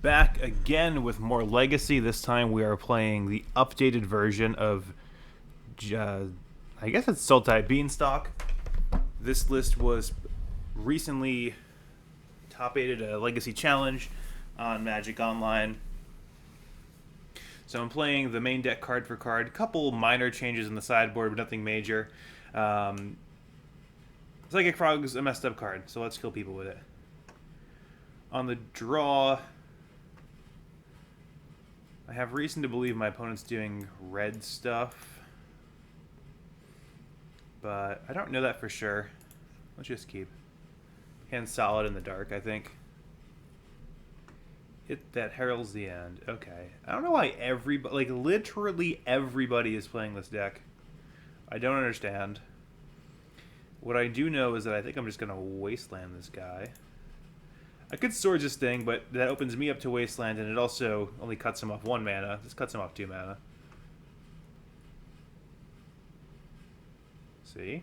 Back again with more Legacy. This time we are playing the updated version of, uh, I guess it's Sultai Beanstalk. This list was recently top 8 a Legacy challenge on Magic Online. So I'm playing the main deck card for card. Couple minor changes in the sideboard, but nothing major. Psychic Frog's a messed up card, so let's kill people with it. On the draw, I have reason to believe my opponent's doing red stuff, but I don't know that for sure. Let's just keep. Hand solid in the dark, I think. That heralds the end. Okay. I don't know why everybody, like literally everybody is playing this deck. I don't understand. What I do know is that I think I'm just going to wasteland this guy. I could Swords this thing, but that opens me up to Wasteland, and it also only cuts him off 1 mana. This cuts him off 2 mana. See?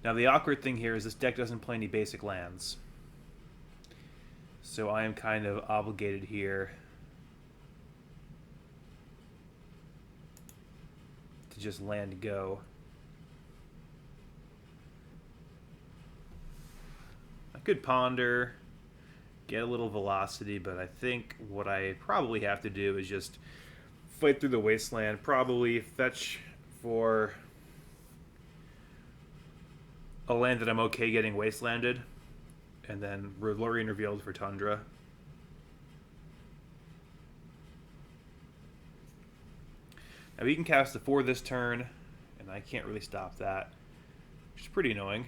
Now the awkward thing here is this deck doesn't play any basic lands. So I am kind of obligated here to just land go. I could ponder, get a little velocity, but I think what I probably have to do is just fight through the wasteland, probably fetch for a land that I'm okay getting wastelanded, and then Lorien Revealed for Tundra. Now he can cast the 4 this turn, and I can't really stop that, which is pretty annoying.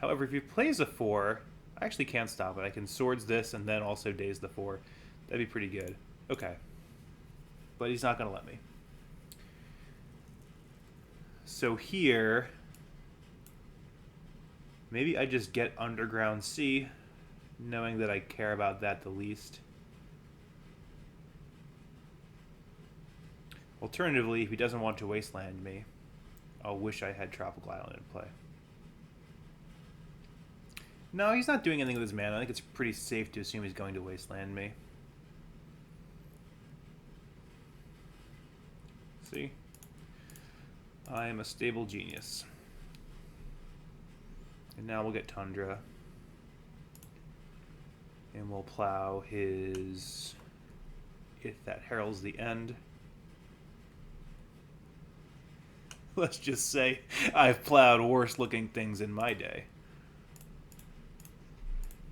However, if he plays a 4, I actually can't stop it. I can Swords this and then also Daze the 4. That'd be pretty good. Okay. But he's not going to let me. So here, maybe I just get Underground Sea, knowing that I care about that the least. Alternatively, if he doesn't want to wasteland me, I'll wish I had Tropical Island in play. No, he's not doing anything with his mana. I think it's pretty safe to assume he's going to wasteland me. See? I am a stable genius. And now we'll get Tundra. And we'll plow his... If that heralds the end. Let's just say I've plowed worse looking things in my day.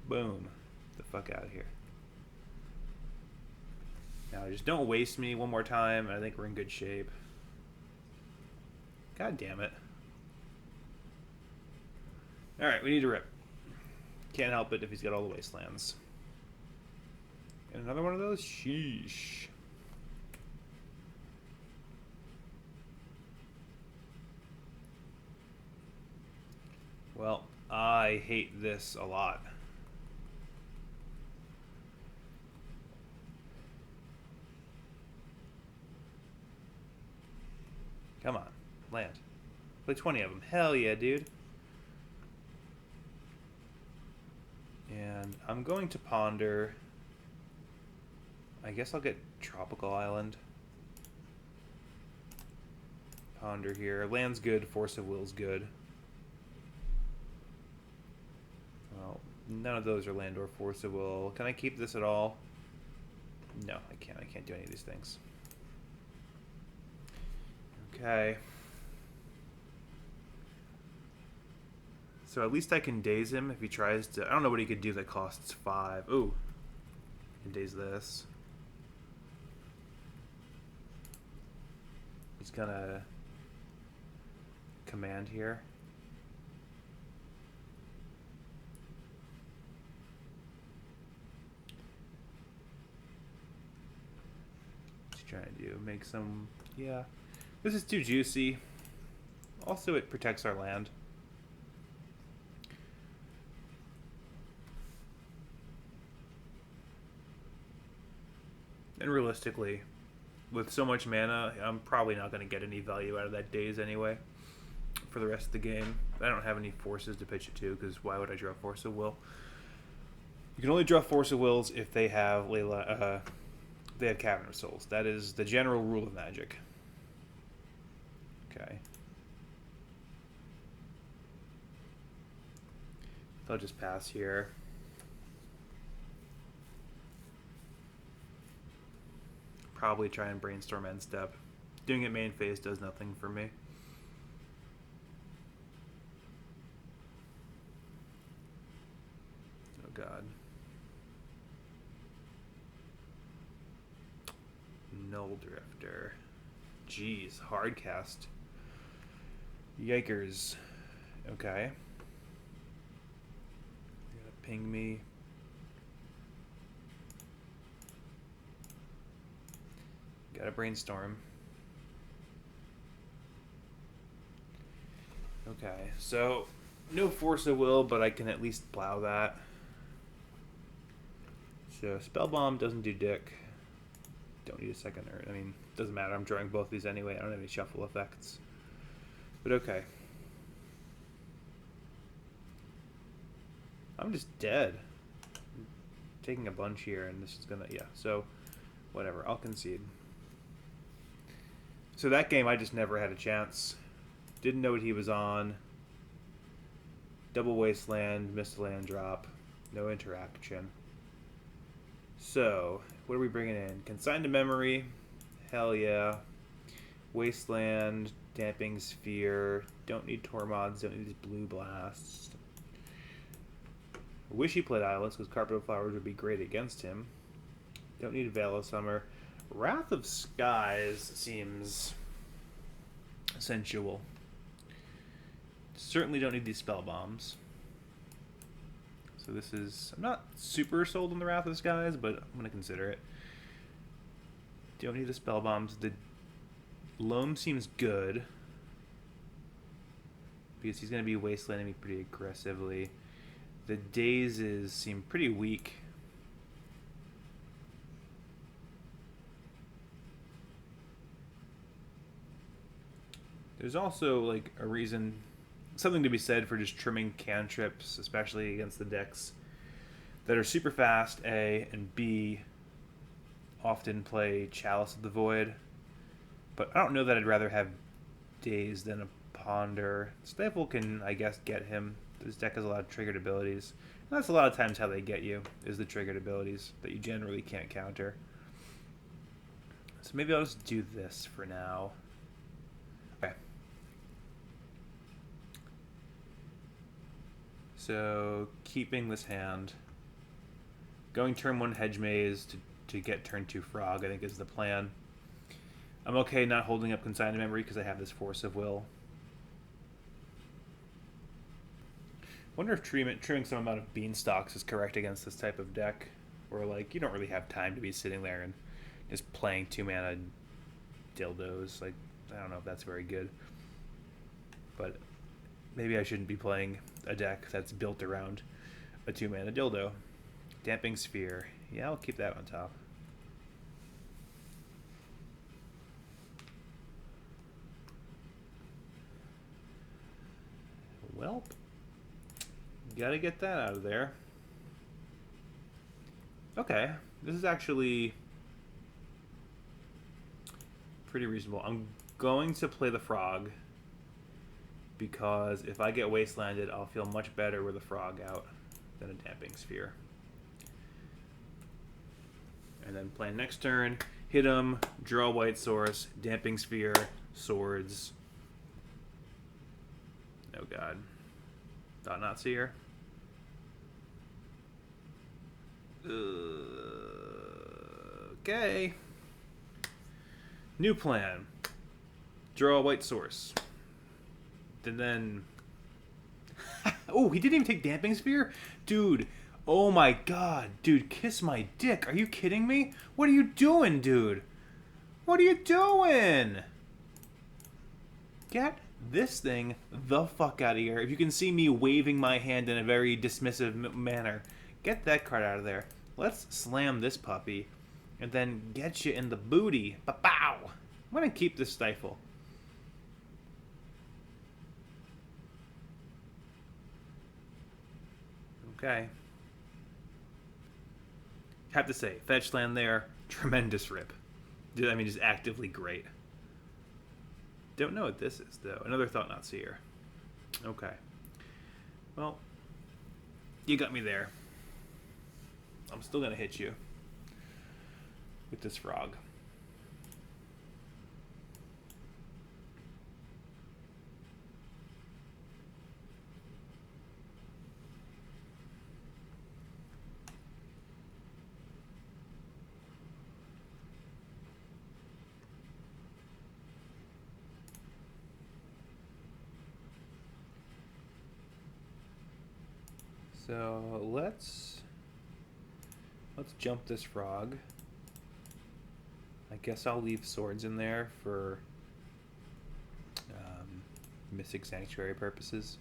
Boom. Get the fuck out of here. Now just don't waste me one more time, and I think we're in good shape. God damn it. Alright, we need to rip. Can't help it if he's got all the wastelands. And another one of those? Sheesh. Well, I hate this a lot. Come on, land. Play 20 of them. Hell yeah, dude. And I'm going to ponder. I guess I'll get Tropical Island. Ponder here. Land's good, Force of Will's good. Well, none of those are land or Force of Will. Can I keep this at all? No, I can't. I can't do any of these things. Okay. So at least I can Daze him if he tries to... I don't know what he could do that costs 5. Ooh. I can Daze this. He's gonna... command here. What's he trying to do? Make some... Yeah. This is too juicy. Also, it protects our land. And realistically, with so much mana, I'm probably not going to get any value out of that Daze anyway. for the rest of the game. I don't have any forces to pitch it to, because why would I draw Force of Will? You can only draw Force of Wills if they have they have Cavern of Souls. That is the general rule of Magic. Okay. I'll just pass here. Probably try and brainstorm end step. Doing it main phase does nothing for me. Oh god. Null Drifter. Jeez, hard cast. Yikers. Okay. You're gonna ping me. Gotta brainstorm. Okay, so no Force of Will, but I can at least plow that. So Spell Bomb doesn't do dick. Don't need a second, or I mean, doesn't matter. I'm drawing both these anyway. I don't have any shuffle effects. But okay. I'm just dead. I'm taking a bunch here, and this is gonna, yeah, so whatever. I'll concede. So that game, I just never had a chance. Didn't know what he was on. Double Wasteland, missed a land drop. No interaction. So, what are we bringing in? Consigned to Memory. Hell yeah. Wasteland, Damping Sphere. Don't need Tormods, don't need these Blue Blasts. I wish he played Eyeless, because Carpet of Flowers would be great against him. Don't need Veil of Summer. Wrath of Skies seems sensual. Certainly don't need these Spell Bombs. So this is... I'm not super sold on the Wrath of Skies, but I'm going to consider it. Don't need the Spell Bombs. The Loam seems good, because he's going to be wastelanding me pretty aggressively. The Dazes seem pretty weak. There's also, like, a reason, something to be said for just trimming cantrips, especially against the decks that are super fast, A, and B, often play Chalice of the Void. But I don't know that I'd rather have Daze than a Ponder. Stifle can, I guess, get him. This deck has a lot of triggered abilities. And that's a lot of times how they get you, is the triggered abilities that you generally can't counter. So maybe I'll just do this for now. Okay. So, keeping this hand. Going turn 1 Hedge Maze to get turn 2 Frog, I think is the plan. I'm okay not holding up Consigned to Memory because I have this Force of Will. Wonder if trimming some amount of Beanstalks is correct against this type of deck, where like you don't really have time to be sitting there and just playing 2-mana dildos. Like, I don't know if that's very good, but maybe I shouldn't be playing a deck that's built around a 2-mana dildo. Damping Sphere, yeah, I'll keep that on top. Well, gotta get that out of there. Okay, this is actually pretty reasonable. I'm going to play the Frog, because if I get Wastelanded, I'll feel much better with a Frog out than a Damping Sphere. And then plan next turn, hit him, draw White Source, Damping Sphere, Swords. Oh god. Thought not seer. Okay. New plan. Draw a White Source. And then... oh, he didn't even take Damping Sphere? Dude, oh my god. Dude, kiss my dick. Are you kidding me? What are you doing, dude? What are you doing? Get this thing the fuck out of here. If you can see me waving my hand in a very dismissive manner, get that card out of there. Let's slam this puppy and then get you in the booty. Ba-pow! I'm gonna keep this Stifle. Okay. Have to say, fetch land there, tremendous rip. I mean, just actively great. Don't know what this is, though. Another Thought-Knot Seer. Okay. Well, you got me there. I'm still going to hit you with this frog. So let's jump this frog. I guess I'll leave swords in there for Mystic Sanctuary purposes.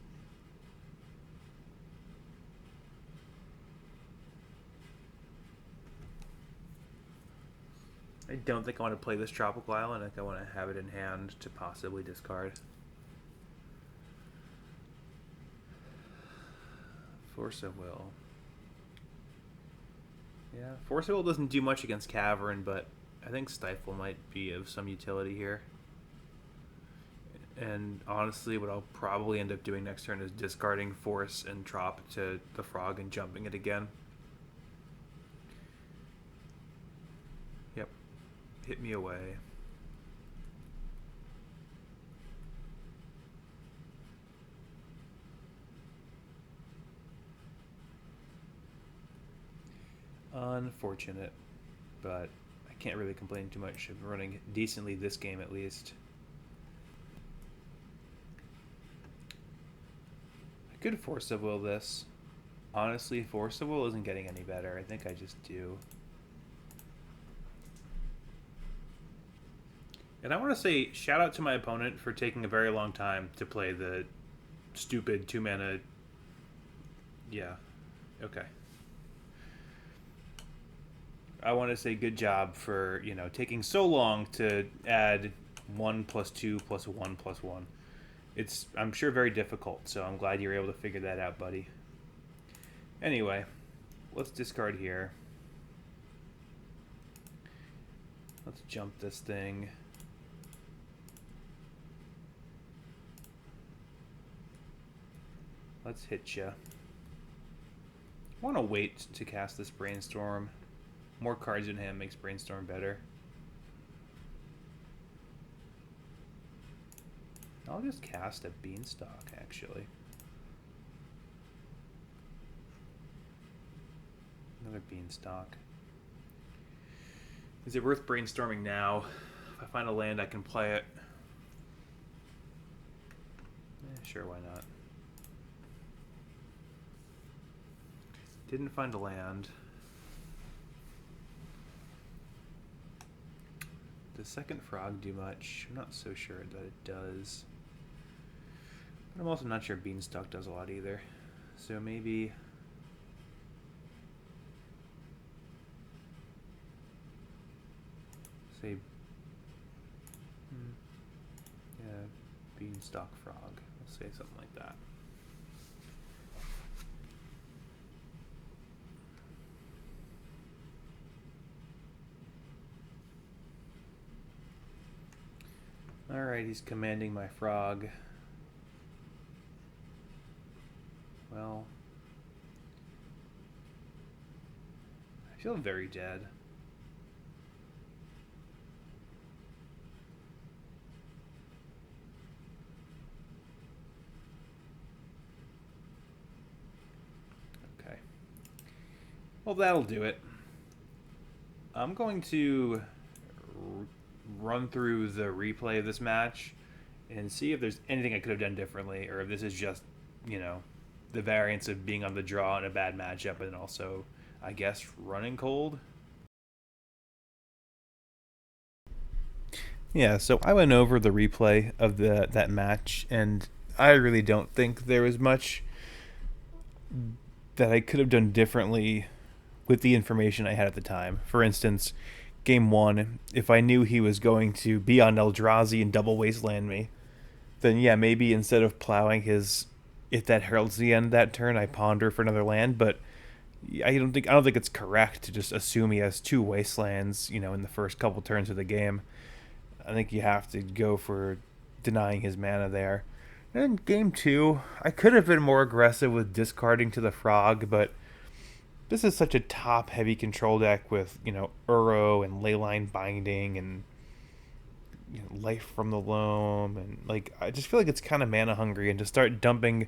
I don't think I want to play this Tropical Island. I think I want to have it in hand to possibly discard. Force of Will. Yeah, Force of Will doesn't do much against Cavern, but I think Stifle might be of some utility here. And honestly, what I'll probably end up doing next turn is discarding Force and Trop to the frog and jumping it again. Yep. Hit me away. Unfortunate, but I can't really complain too much. I'm running decently this game at least. I could Force of Will this. Honestly, Force of Will isn't getting any better. I think I just do. And I want to say shout out to my opponent for taking a very long time to play the stupid 2-mana. Yeah. Okay. I want to say good job for, taking so long to add 1 + 2 + 1 + 1. It's, I'm sure, very difficult, so I'm glad you were able to figure that out, buddy. Anyway, let's discard here. Let's jump this thing. Let's hit ya. I want to wait to cast this Brainstorm. More cards in hand makes Brainstorm better. I'll just cast a Beanstalk, actually. Another Beanstalk. Is it worth brainstorming now? If I find a land, I can play it. Sure, why not? Didn't find a land. Does second frog do much? I'm not so sure that it does. But I'm also not sure Beanstalk does a lot either. So maybe... say... yeah, Beanstalk frog. Let's say something like that. Alright, he's commanding my frog. Well, I feel very dead. Okay. Well, that'll do it. I'm going to run through the replay of this match and see if there's anything I could have done differently, or if this is just, the variance of being on the draw in a bad matchup and also, I guess, running cold. Yeah, so I went over the replay of that match, and I really don't think there was much that I could have done differently with the information I had at the time. For instance, Game 1, if I knew he was going to be on Eldrazi and double wasteland me, then yeah, maybe instead of plowing his if that heralds the end of that turn, I ponder for another land. But I don't think it's correct to just assume he has two wastelands, in the first couple turns of the game. I think you have to go for denying his mana there. And game two, I could have been more aggressive with discarding to the frog, but this is such a top heavy control deck with, Uro and Leyline Binding and Life from the Loam, and I just feel like it's kind of mana hungry, and to start dumping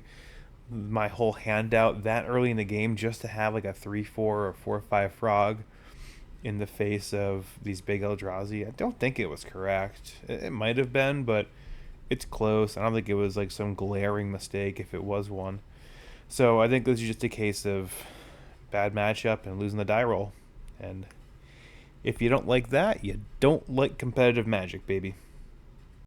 my whole hand out that early in the game just to have like a 3/4 or 4/5 frog in the face of these big Eldrazi, I don't think it was correct. It might have been, but it's close. I don't think it was like some glaring mistake if it was one. So I think this is just a case of bad matchup and losing the die roll. And if you don't like that, you don't like competitive Magic, baby.